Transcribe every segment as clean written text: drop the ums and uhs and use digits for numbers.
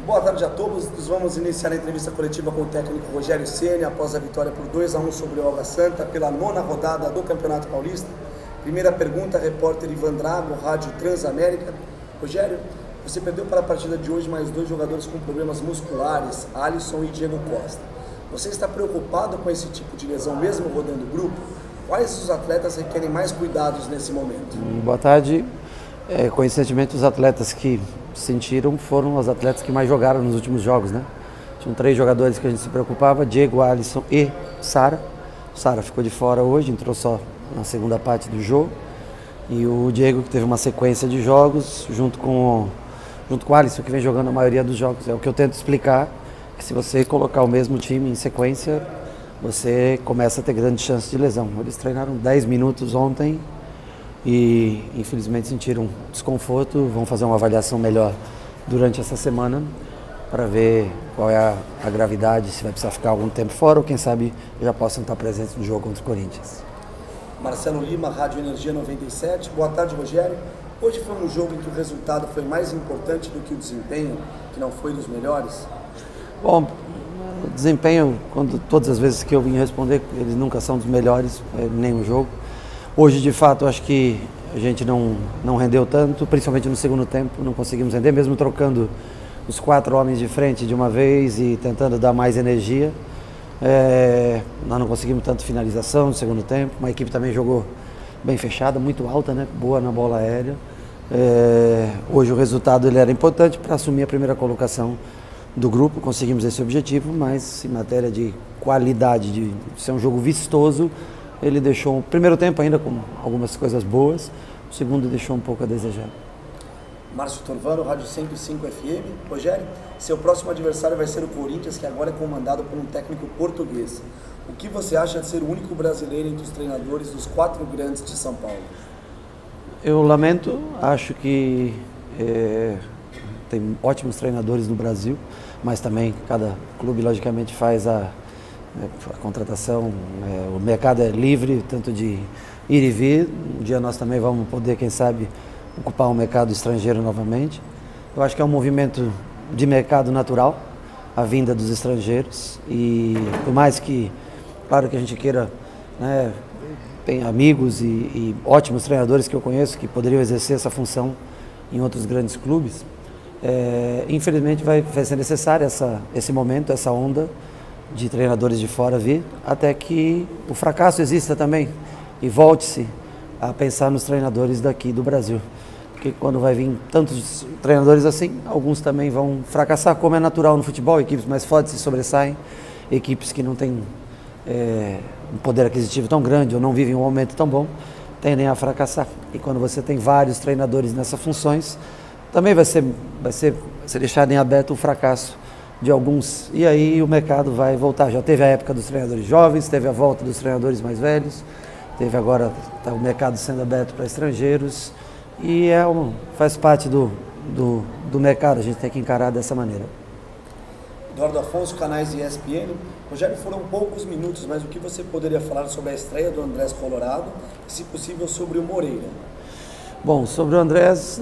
Boa tarde a todos. Vamos iniciar a entrevista coletiva com o técnico Rogério Ceni após a vitória por 2-1 sobre o Água Santa pela 9ª rodada do Campeonato Paulista. Primeira pergunta, repórter Ivan Drago, Rádio Transamérica. Rogério, você perdeu para a partida de hoje mais 2 jogadores com problemas musculares, Alisson e Diego Costa. Você está preocupado com esse tipo de lesão mesmo rodando o grupo? Quais os atletas requerem mais cuidados nesse momento? Boa tarde. Coincidentemente, os atletas que sentiram foram os atletas que mais jogaram nos últimos jogos, né? Tinham 3 jogadores que a gente se preocupava, Diego, Alisson e Sara. Sara ficou de fora hoje, entrou só na segunda parte do jogo. E o Diego, que teve uma sequência de jogos, junto com o Alisson, que vem jogando a maioria dos jogos. É o que eu tento explicar, que se você colocar o mesmo time em sequência, você começa a ter grande chance de lesão. Eles treinaram 10 minutos ontem e infelizmente sentiram desconforto. Vão fazer uma avaliação melhor durante essa semana para ver qual é a gravidade, se vai precisar ficar algum tempo fora ou quem sabe já possam estar presentes no jogo contra o Corinthians. Marcelo Lima, Rádio Energia 97. Boa tarde, Rogério. Hoje foi um jogo em que o resultado foi mais importante do que o desempenho, que não foi dos melhores? Bom, o desempenho, todas as vezes que eu vim responder, eles nunca são dos melhores em nenhum jogo. Hoje, de fato, acho que a gente não rendeu tanto, principalmente no segundo tempo, não conseguimos render, mesmo trocando os 4 homens de frente de uma vez e tentando dar mais energia. Nós não conseguimos tanto finalização no segundo tempo, uma equipe também jogou bem fechada, muito alta, né? Boa na bola aérea. Hoje o resultado ele era importante para assumir a primeira colocação do grupo, conseguimos esse objetivo, mas em matéria de qualidade, de ser um jogo vistoso, ele deixou o primeiro tempo ainda com algumas coisas boas, o segundo deixou um pouco a desejar. Márcio Torvano, Rádio 105 FM. Rogério, seu próximo adversário vai ser o Corinthians, que agora é comandado por um técnico português. O que você acha de ser o único brasileiro entre os treinadores dos 4 grandes de São Paulo? Eu lamento, acho que tem ótimos treinadores no Brasil, mas também cada clube logicamente faz a contratação, o mercado é livre, tanto de ir e vir. Um dia nós também vamos poder, quem sabe, ocupar um mercado estrangeiro novamente. Eu acho que é um movimento de mercado natural, a vinda dos estrangeiros, e por mais que, claro que a gente queira, né, tem amigos e ótimos treinadores que eu conheço que poderiam exercer essa função em outros grandes clubes, infelizmente vai ser necessário esse momento, essa onda de treinadores de fora vir, até que o fracasso exista também e volte-se a pensar nos treinadores daqui do Brasil. Porque quando vai vir tantos treinadores assim, alguns também vão fracassar, como é natural no futebol. Equipes mais fortes se sobressaem, equipes que não têm um poder aquisitivo tão grande ou não vivem um momento tão bom, tendem a fracassar. E quando você tem vários treinadores nessas funções, também vai ser deixado em aberto o fracasso de alguns. E aí o mercado vai voltar. Já teve a época dos treinadores jovens, teve a volta dos treinadores mais velhos, teve agora o mercado sendo aberto para estrangeiros. E faz parte do mercado, a gente tem que encarar dessa maneira. Eduardo Afonso, canais ESPN. Rogério, foram poucos minutos, mas o que você poderia falar sobre a estreia do Andrés Colorado e, se possível, sobre o Moreira? Bom, sobre o Andrés,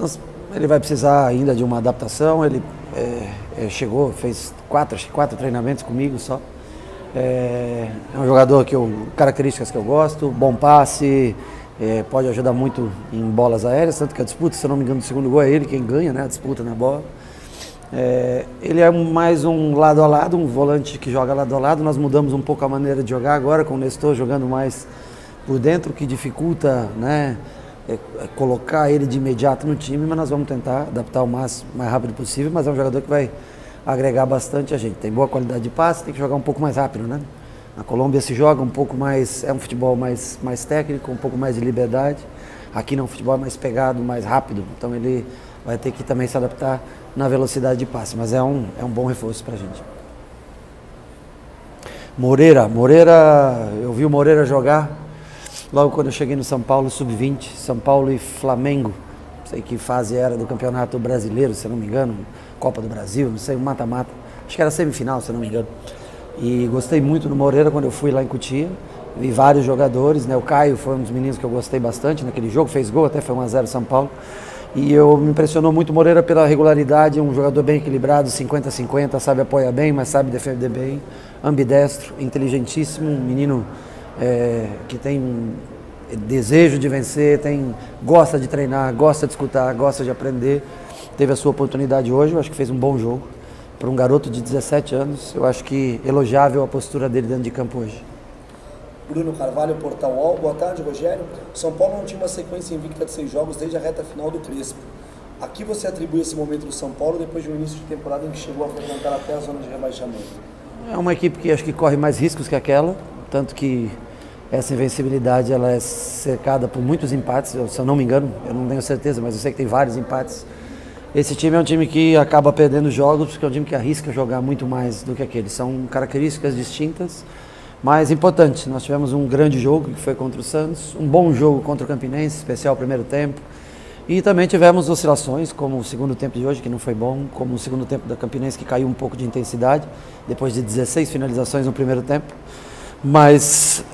ele vai precisar ainda de uma adaptação. Ele chegou, fez 4 treinamentos comigo só. É um jogador características que eu gosto, bom passe, pode ajudar muito em bolas aéreas, tanto que a disputa, se eu não me engano, do segundo gol é ele quem ganha, né, a disputa na bola. Ele é mais um lado a lado, um volante que joga lado a lado. Nós mudamos um pouco a maneira de jogar agora, com o Nestor jogando mais por dentro, que dificulta, né, colocar ele de imediato no time, mas nós vamos tentar adaptar o mais rápido possível. Mas é um jogador que vai agregar bastante a gente. Tem boa qualidade de passe, tem que jogar um pouco mais rápido, né? Na Colômbia se joga um pouco mais, é um futebol mais técnico, um pouco mais de liberdade. Aqui não, o futebol é mais pegado, mais rápido, então ele vai ter que também se adaptar na velocidade de passe, mas é um bom reforço pra gente. Moreira, eu vi o Moreira jogar logo quando eu cheguei no São Paulo Sub-20, São Paulo e Flamengo, não sei que fase era do Campeonato Brasileiro, se eu não me engano, Copa do Brasil, não sei, um mata-mata, acho que era semifinal, se eu não me engano. E gostei muito do Moreira quando eu fui lá em Cotia, vi vários jogadores, né? O Caio foi um dos meninos que eu gostei bastante naquele jogo, fez gol, até foi 1-0 São Paulo. E me impressionou muito o Moreira pela regularidade, um jogador bem equilibrado, 50-50, sabe apoiar bem, mas sabe defender bem, ambidestro, inteligentíssimo, um menino que tem desejo de vencer, gosta de treinar, gosta de escutar, gosta de aprender. Teve a sua oportunidade hoje, eu acho que fez um bom jogo. Para um garoto de 17 anos, eu acho que elogiável a postura dele dentro de campo hoje. Bruno Carvalho, Portal UOL. Boa tarde, Rogério. São Paulo não tinha uma sequência invicta de 6 jogos desde a reta final do Crespo. A que você atribui esse momento do São Paulo depois de um início de temporada em que chegou a frequentar até a zona de rebaixamento? É uma equipe que acho que corre mais riscos que aquela, tanto que essa invencibilidade ela é cercada por muitos empates, se eu não me engano, eu não tenho certeza, mas eu sei que tem vários empates. Esse time é um time que acaba perdendo jogos porque é um time que arrisca jogar muito mais do que aquele. São características distintas, mas importante. Nós tivemos um grande jogo que foi contra o Santos, um bom jogo contra o Campinense, especial primeiro tempo. E também tivemos oscilações, como o segundo tempo de hoje, que não foi bom, como o segundo tempo da Campinense, que caiu um pouco de intensidade, depois de 16 finalizações no primeiro tempo. Mas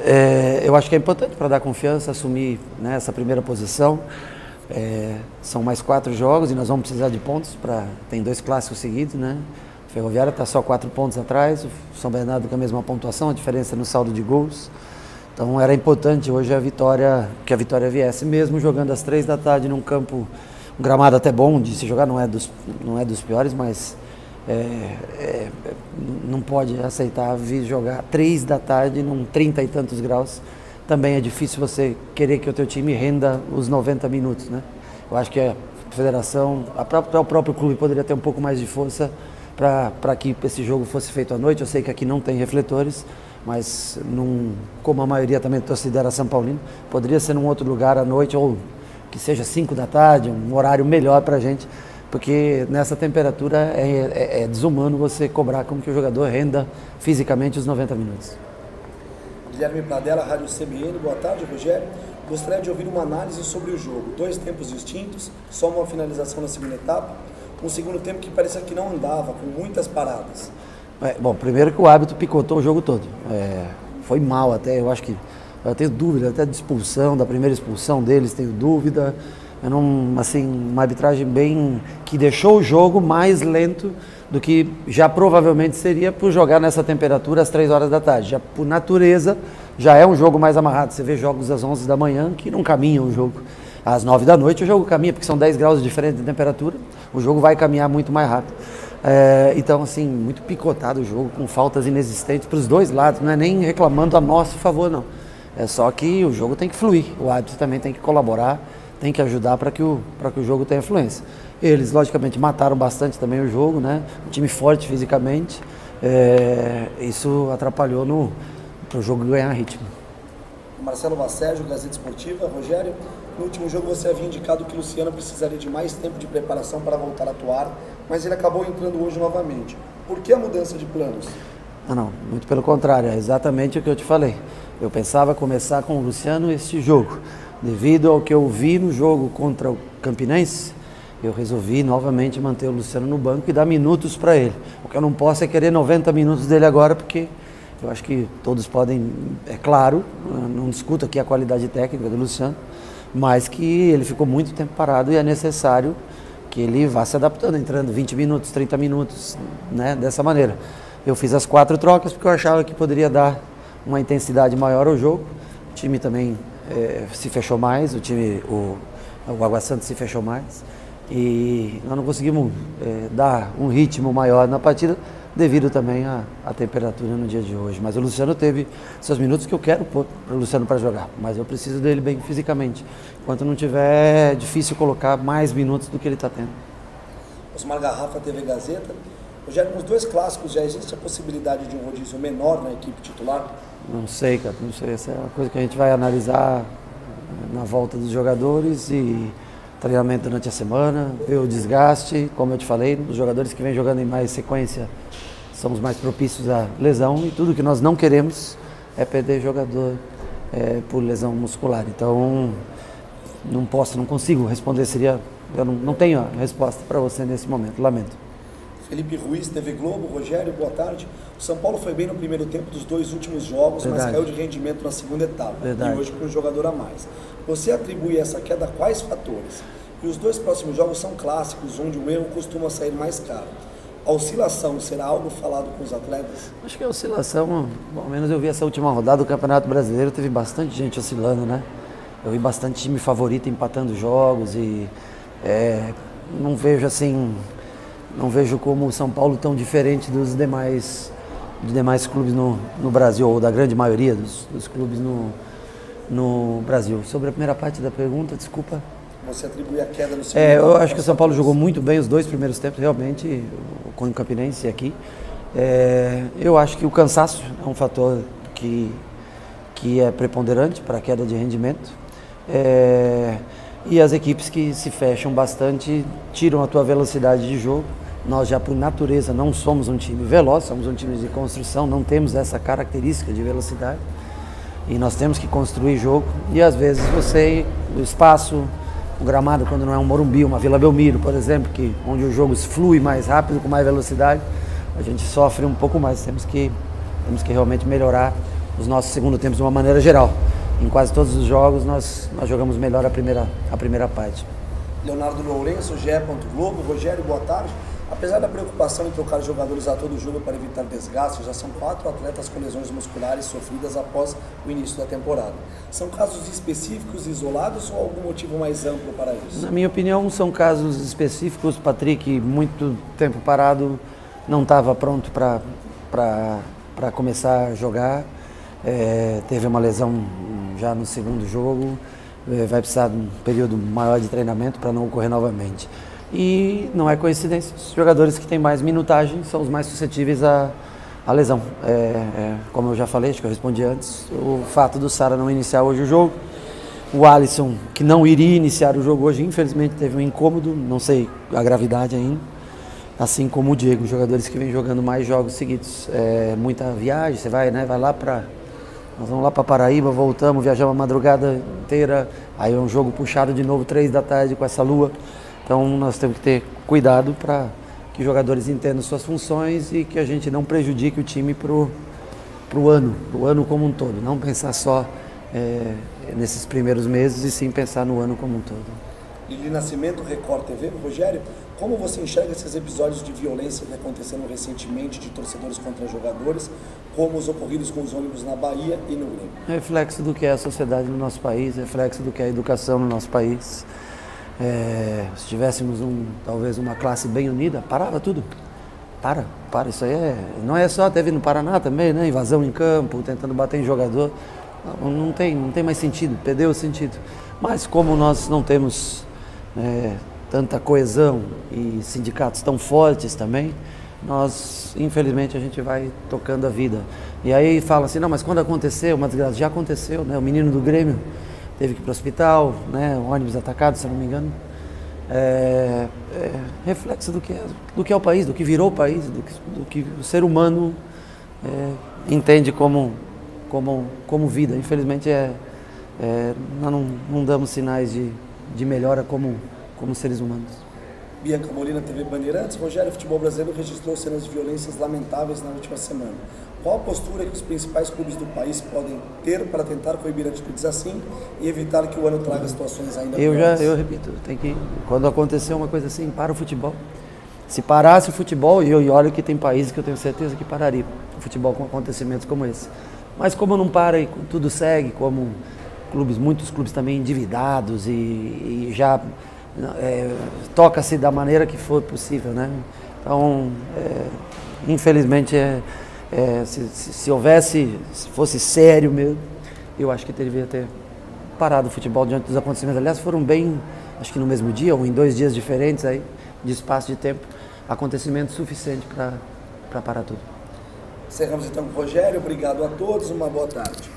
eu acho que é importante para dar confiança, assumir, né, essa primeira posição. São mais 4 jogos e nós vamos precisar de pontos. Tem 2 clássicos seguidos, né? A Ferroviária está só 4 pontos atrás, o São Bernardo com a mesma pontuação, a diferença no saldo de gols. Então era importante hoje que a vitória viesse, mesmo jogando às 3 da tarde num campo, um gramado até bom de se jogar, não é dos piores, mas não pode aceitar vir jogar 3 da tarde num 30 e tantos graus. Também é difícil você querer que o teu time renda os 90 minutos, né? Eu acho que a federação, o próprio clube poderia ter um pouco mais de força para que esse jogo fosse feito à noite. Eu sei que aqui não tem refletores, mas como a maioria também considera São Paulino, poderia ser num outro lugar à noite, ou que seja 5 da tarde, um horário melhor para a gente, porque nessa temperatura é desumano você cobrar como que o jogador renda fisicamente os 90 minutos. Guilherme Pradella, Rádio CBN. Boa tarde, Rogério. Gostaria de ouvir uma análise sobre o jogo. 2 tempos distintos, só uma finalização na segunda etapa. Um segundo tempo que parecia que não andava, com muitas paradas. Bom, primeiro que o árbitro picotou o jogo todo. Foi mal até, eu tenho dúvida até de expulsão, da primeira expulsão deles, tenho dúvida. Uma arbitragem que deixou o jogo mais lento do que já provavelmente seria por jogar nessa temperatura às 3 horas da tarde. Já por natureza, já é um jogo mais amarrado. Você vê jogos às 11 da manhã que não caminham o jogo. Às 9 da noite o jogo caminha, porque são 10 graus de diferença de temperatura, o jogo vai caminhar muito mais rápido. Então, assim, muito picotado o jogo, com faltas inexistentes para os dois lados, não é nem reclamando a nosso favor, não. É só que o jogo tem que fluir, o árbitro também tem que colaborar, tem que ajudar para que o jogo tenha fluência. Eles, logicamente, mataram bastante também o jogo, né? Um time forte fisicamente, isso atrapalhou para o jogo ganhar ritmo. Marcelo Bassérgio, Gazeta Esportiva. Rogério, no último jogo você havia indicado que Luciano precisaria de mais tempo de preparação para voltar a atuar, mas ele acabou entrando hoje novamente. Por que a mudança de planos? Não, muito pelo contrário, é exatamente o que eu te falei. Eu pensava começar com o Luciano este jogo. Devido ao que eu vi no jogo contra o Campinense, eu resolvi novamente manter o Luciano no banco e dar minutos para ele. O que eu não posso é querer 90 minutos dele agora, porque eu acho que todos podem, é claro, não discuto aqui a qualidade técnica do Luciano, mas que ele ficou muito tempo parado e é necessário que ele vá se adaptando, entrando 20 minutos, 30 minutos, né, dessa maneira. Eu fiz as 4 trocas porque eu achava que poderia dar uma intensidade maior ao jogo. O time também se fechou mais, o Água Santa se fechou mais e nós não conseguimos dar um ritmo maior na partida devido também à temperatura no dia de hoje. Mas o Luciano teve seus minutos que eu quero pôr para o Luciano para jogar, mas eu preciso dele bem fisicamente. Enquanto não tiver, é difícil colocar mais minutos do que ele está tendo. Osmar Garrafa, TV Gazeta. Rogério, nos 2 clássicos já existe a possibilidade de um rodízio menor na equipe titular? Não sei, cara, não sei. Essa é uma coisa que a gente vai analisar na volta dos jogadores e treinamento durante a semana, ver o desgaste. Como eu te falei, os jogadores que vêm jogando em mais sequência somos mais propícios à lesão e tudo que nós não queremos é perder jogador por lesão muscular. Então, não consigo responder, eu não tenho a resposta para você nesse momento, lamento. Felipe Ruiz, TV Globo. Rogério, boa tarde. O São Paulo foi bem no primeiro tempo dos 2 últimos jogos, Verdade. mas caiu de rendimento na segunda etapa. Verdade. E hoje com um jogador a mais. Você atribui essa queda a quais fatores? E os 2 próximos jogos são clássicos, onde o erro costuma sair mais caro. A oscilação será algo falado com os atletas? Acho que a oscilação, pelo menos eu vi essa última rodada do Campeonato Brasileiro, teve bastante gente oscilando, né? Eu vi bastante time favorito empatando jogos e não vejo assim, não vejo como o São Paulo tão diferente dos demais clubes no Brasil, ou da grande maioria dos clubes no Brasil. Sobre a primeira parte da pergunta, desculpa. Você atribui a queda no segundo eu acho que o São Paulo jogou muito bem os 2 primeiros tempos, realmente, com o Campinense aqui. Eu acho que o cansaço é um fator que é preponderante para a queda de rendimento. E as equipes que se fecham bastante tiram a tua velocidade de jogo. Nós já por natureza não somos um time veloz, somos um time de construção, não temos essa característica de velocidade. E nós temos que construir jogo e às vezes o espaço, o gramado quando não é um Morumbi, uma Vila Belmiro, por exemplo, onde o jogo flui mais rápido, com mais velocidade, a gente sofre um pouco mais. Temos que realmente melhorar os nossos segundo tempos de uma maneira geral. Em quase todos os jogos nós jogamos melhor a primeira parte. Leonardo Lourenço, GE. Globo. Rogério, boa tarde. Apesar da preocupação em trocar jogadores a todo jogo para evitar desgaste, já são 4 atletas com lesões musculares sofridas após o início da temporada. São casos específicos, isolados ou algum motivo mais amplo para isso? Na minha opinião, são casos específicos. Patrick, muito tempo parado, não estava pronto para começar a jogar. Teve uma lesão já no segundo jogo, vai precisar de um período maior de treinamento para não ocorrer novamente. E não é coincidência, os jogadores que têm mais minutagem são os mais suscetíveis à lesão. Como eu já falei, acho que eu respondi antes, o fato do Sara não iniciar hoje o jogo, o Alisson, que não iria iniciar o jogo hoje, infelizmente teve um incômodo, não sei a gravidade ainda, assim como o Diego, jogadores que vêm jogando mais jogos seguidos. Muita viagem, você vai lá nós vamos lá para Paraíba, voltamos, viajamos a madrugada inteira, aí é um jogo puxado de novo 3 da tarde com essa lua. Então nós temos que ter cuidado para que os jogadores entendam suas funções e que a gente não prejudique o time pro ano como um todo. Não pensar só nesses primeiros meses e sim pensar no ano como um todo. Lili Nascimento, Record TV. Rogério, como você enxerga esses episódios de violência que aconteceram recentemente de torcedores contra jogadores, como os ocorridos com os ônibus na Bahia e no Grêmio? Reflexo do que é a sociedade no nosso país, reflexo do que é a educação no nosso país. Se tivéssemos talvez uma classe bem unida, parava tudo. Para, isso aí não é só, teve no Paraná também, né? Invasão em campo, tentando bater em jogador. Não tem mais sentido, perdeu o sentido. Mas como nós não temos tanta coesão e sindicatos tão fortes também, nós, infelizmente, a gente vai tocando a vida. E aí fala assim, não, mas quando aconteceu, uma desgraça, já aconteceu, né? O menino do Grêmio teve que ir para o hospital, né? Um ônibus atacado, se eu não me engano. Reflexo do que é o país, do que virou o país, do que o ser humano entende como vida. Infelizmente, nós não damos sinais de melhora como seres humanos. Bianca Molina, TV Bandeirantes. Rogério, o futebol brasileiro registrou cenas de violências lamentáveis na última semana. Qual a postura que os principais clubes do país podem ter para tentar coibir atitudes assim e evitar que o ano traga situações ainda piores? Eu repito, quando acontecer uma coisa assim, para o futebol. Se parasse o futebol, e olha que tem países que eu tenho certeza que pararia o futebol com acontecimentos como esse. Mas como não para e tudo segue, como muitos clubes também endividados e já toca-se da maneira que for possível, né? Então, infelizmente, se fosse sério mesmo, eu acho que deveria ter parado o futebol diante dos acontecimentos. Aliás, foram bem, acho que no mesmo dia ou em 2 dias diferentes aí, de espaço de tempo, acontecimento suficiente para parar tudo. Encerramos então com o Rogério, obrigado a todos, uma boa tarde.